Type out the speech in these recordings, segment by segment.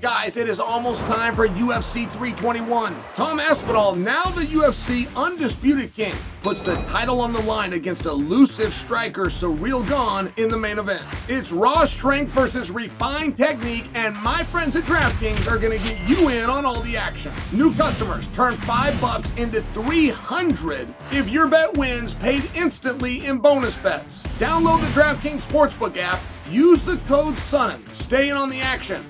Guys, it is almost time for UFC 321. Tom Aspinall, now the UFC Undisputed King, puts the title on the line against elusive striker Ciryl Gane in the main event. It's raw strength versus refined technique, and my friends at DraftKings are going to get you in on all the action. New customers turn $5 into $300 if your bet wins, paid instantly in bonus bets. Download the DraftKings Sportsbook app, use the code SONNEN, stay in on the action.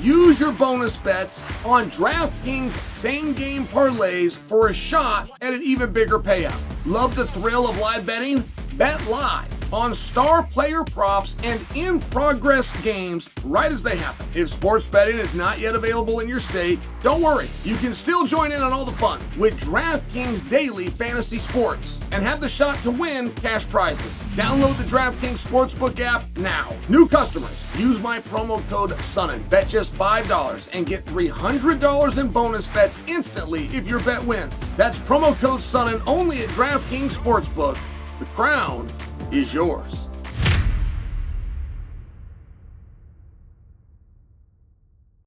Use your bonus bets on DraftKings same-game parlays for a shot at an even bigger payout. Love the thrill of live betting? Bet live on star player props and in-progress games right as they happen. If sports betting is not yet available in your state, don't worry. You can still join in on all the fun with DraftKings Daily Fantasy Sports and have the shot to win cash prizes. Download the DraftKings Sportsbook app now. New customers, use my promo code SONNEN. Bet just $5 and get $300 in bonus bets instantly if your bet wins. That's promo code SONNEN only at DraftKings Sportsbook. The crown is yours.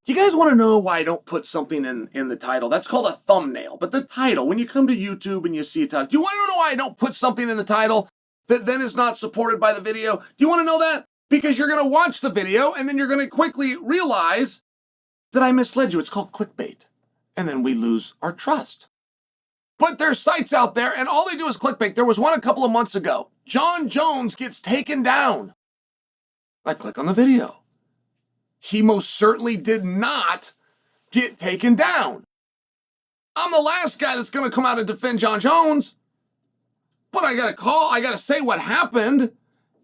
Do you guys want to know why I don't put something in the title? That's called a thumbnail. But the title, when you come to YouTube and you see a title, do you want to know why I don't put something in the title that then is not supported by the video? Do you want to know that? Because you're going to watch the video and then you're going to quickly realize that I misled you. It's called clickbait. And then we lose our trust. But there's sites out there, and all they do is clickbait. There was one a couple of months ago. Jon Jones gets taken down. I click on the video. He most certainly did not get taken down. I'm the last guy that's going to come out and defend Jon Jones. But I got to say what happened.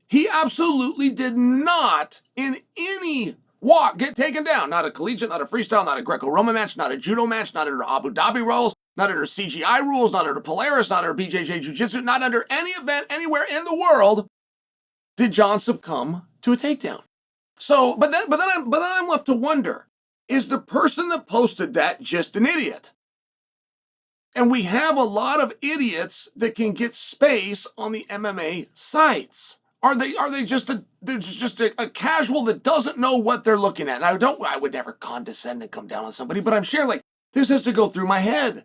He absolutely did not, in any walk, get taken down. Not a collegiate, not a freestyle, not a Greco-Roman match, not a judo match, not under Abu Dhabi rules. Not under CGI rules, not under Polaris, not under BJJ Jiu-Jitsu, not under any event anywhere in the world did Jon succumb to a takedown. So, but then I'm left to wonder, is the person that posted that just an idiot? And we have a lot of idiots that can get space on the MMA sites. Are they just a casual that doesn't know what they're looking at? And I would never condescend and come down on somebody, but I'm sure like this has to go through my head.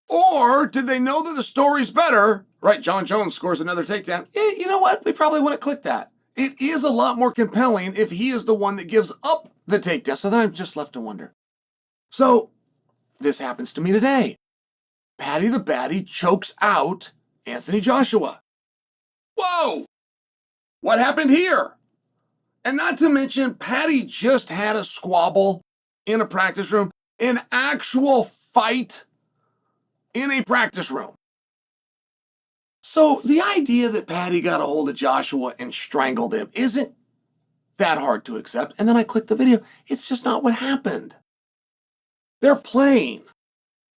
Or did they know that the story's better? Right, Jon Jones scores another takedown. You know what? We probably wouldn't click that. It is a lot more compelling if he is the one that gives up the takedown. So then I'm just left to wonder. So this happens to me today. Paddy the Baddy chokes out Anthony Joshua. Whoa! What happened here? And not to mention, Paddy just had a squabble in a practice room, an actual fight in a practice room. So the idea that Paddy got a hold of Joshua and strangled him isn't that hard to accept. And then I click the video. It's just not what happened. They're playing.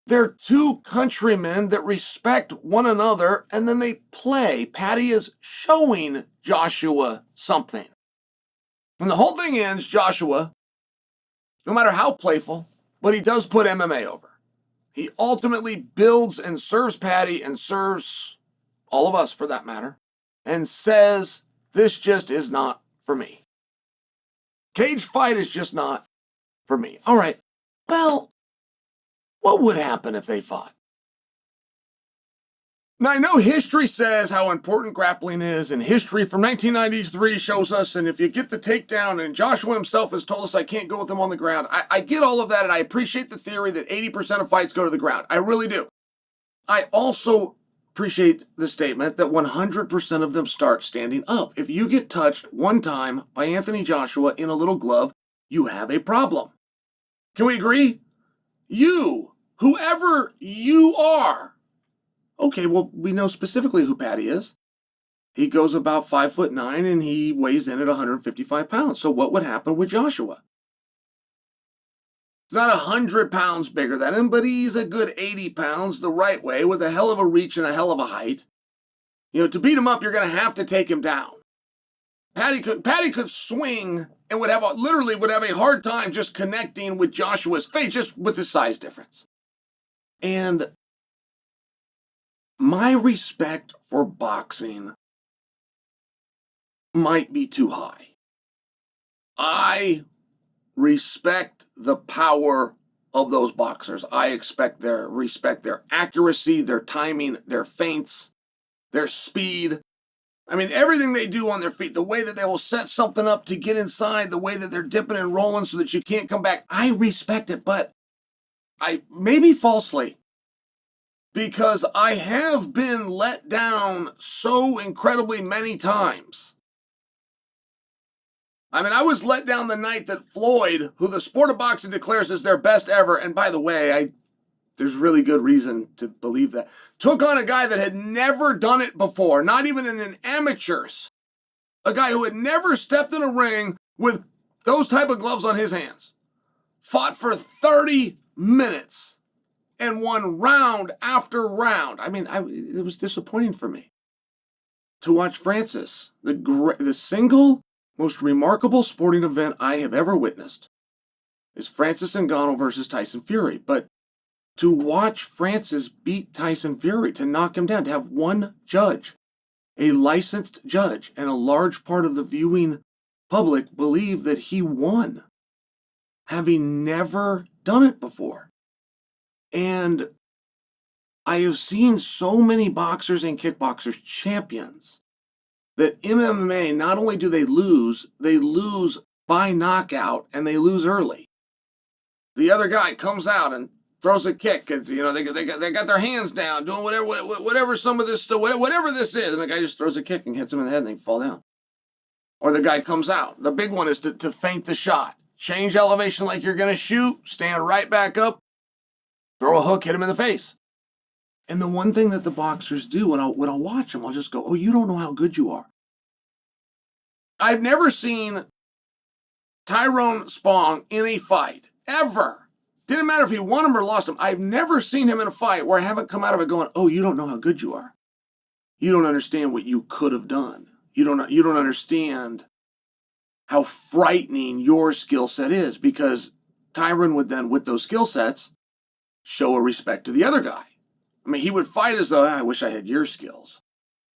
They're two countrymen that respect one another, and then they play. Paddy is showing Joshua something. When the whole thing ends, Joshua, no matter how playful, but he does put MMA over. He ultimately builds and serves Paddy and serves all of us for that matter and says, this just is not for me. Cage fight is just not for me. All right, well, what would happen if they fought? Now, I know history says how important grappling is, and history from 1993 shows us, and if you get the takedown, and Joshua himself has told us I can't go with him on the ground. I get all of that, and I appreciate the theory that 80% of fights go to the ground. I really do. I also appreciate the statement that 100% of them start standing up. If you get touched one time by Anthony Joshua in a little glove, you have a problem. Can we agree? You, whoever you are. Okay, well, we know specifically who Paddy is. He goes about 5'9" and he weighs in at 155 pounds. So what would happen with Joshua? He's not 100 pounds bigger than him, but he's a good 80 pounds the right way with a hell of a reach and a hell of a height. You know, to beat him up, you're going to have to take him down. Paddy could swing and would have a hard time just connecting with Joshua's face, just with the size difference. And my respect for boxing might be too high. I respect the power of those boxers. I respect their accuracy, their timing, their feints, their speed. I mean, everything they do on their feet, the way that they will set something up to get inside, the way that they're dipping and rolling so that you can't come back. I respect it, but maybe falsely, because I have been let down so incredibly many times. I mean, I was let down the night that Floyd, who the sport of boxing declares is their best ever, and by the way, there's really good reason to believe that, took on a guy that had never done it before, not even in an amateurs. A guy who had never stepped in a ring with those type of gloves on his hands. Fought for 30 minutes and won round after round. I mean, it was disappointing for me to watch Francis, the single most remarkable sporting event I have ever witnessed is Francis Ngannou versus Tyson Fury. But to watch Francis beat Tyson Fury, to knock him down, to have one judge, a licensed judge, and a large part of the viewing public believe that he won, having never done it before. And I have seen so many boxers and kickboxers champions that in MMA, not only do they lose by knockout, and they lose early. The other guy comes out and throws a kick, because they got their hands down, doing whatever some of this stuff, whatever this is, and the guy just throws a kick and hits him in the head, and they fall down. Or the guy comes out. The big one is to feint the shot, change elevation like you're gonna shoot, stand right back up, throw a hook, hit him in the face. And the one thing that the boxers do, when I'll watch them, I'll just go, oh, you don't know how good you are. I've never seen Tyrone Spong in a fight, ever. Didn't matter if he won him or lost him. I've never seen him in a fight where I haven't come out of it going, oh, you don't know how good you are. You don't understand what you could have done. You don't understand how frightening your skill set is, because Tyrone would then, with those skill sets, show a respect to the other guy. I mean, he would fight as though, I wish I had your skills.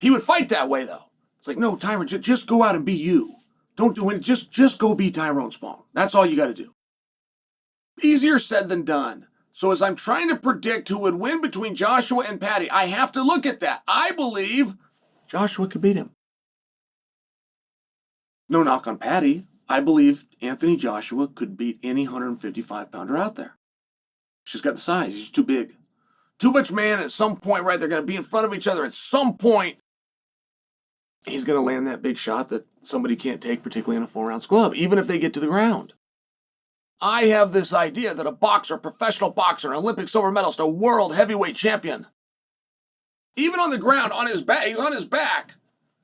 He would fight that way, though. It's like, no, Tyrone, just go out and be you. Don't do it. Just go be Tyrone Spong. That's all you got to do. Easier said than done. So as I'm trying to predict who would win between Joshua and Paddy, I have to look at that. I believe Joshua could beat him. No knock on Paddy. I believe Anthony Joshua could beat any 155-pounder out there. He's just got the size. He's too big. Too much man at some point, right? They're going to be in front of each other at some point. He's going to land that big shot that somebody can't take, particularly in a 4-ounce glove, even if they get to the ground. I have this idea that a boxer, professional boxer, an Olympic silver medalist, a world heavyweight champion, even on the ground, on his back, he's on his back.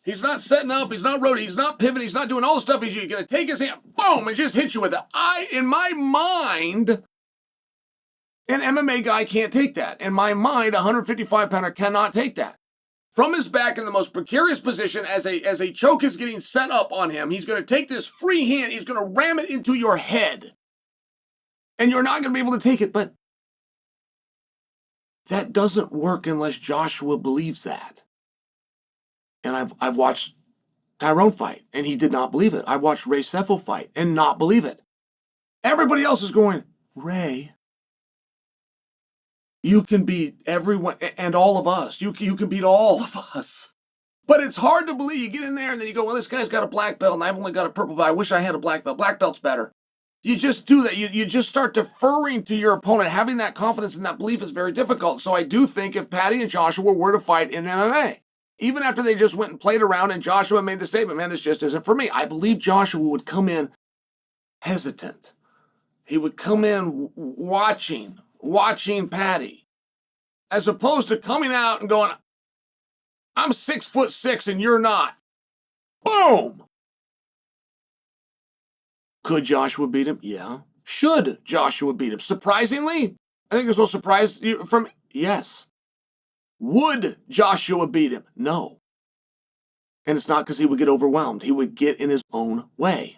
He's not setting up, he's not rotating, he's not pivoting, he's not doing all the stuff he's going to take his hand, boom, and just hit you with it. In my mind, an MMA guy can't take that. In my mind, a 155-pounder cannot take that. From his back in the most precarious position, as a choke is getting set up on him, he's going to take this free hand, he's going to ram it into your head. And you're not going to be able to take it, but that doesn't work unless Joshua believes that. And I've watched Tyrone fight, and he did not believe it. I watched Ray Seffel fight and not believe it. Everybody else is going, Ray, you can beat everyone and all of us. You can beat all of us. But it's hard to believe. You get in there and then you go, well, this guy's got a black belt and I've only got a purple belt. I wish I had a black belt. Black belt's better. You just do that. You just start deferring to your opponent. Having that confidence and that belief is very difficult. So I do think if Paddy and Joshua were to fight in MMA, even after they just went and played around and Joshua made the statement, man, this just isn't for me, I believe Joshua would come in hesitant. He would come in watching Paddy, as opposed to coming out and going, I'm 6'6" and you're not. Boom! Could Joshua beat him? Yeah. Should Joshua beat him? Surprisingly, I think this will surprise you from, yes. Would Joshua beat him? No. And it's not because he would get overwhelmed. He would get in his own way.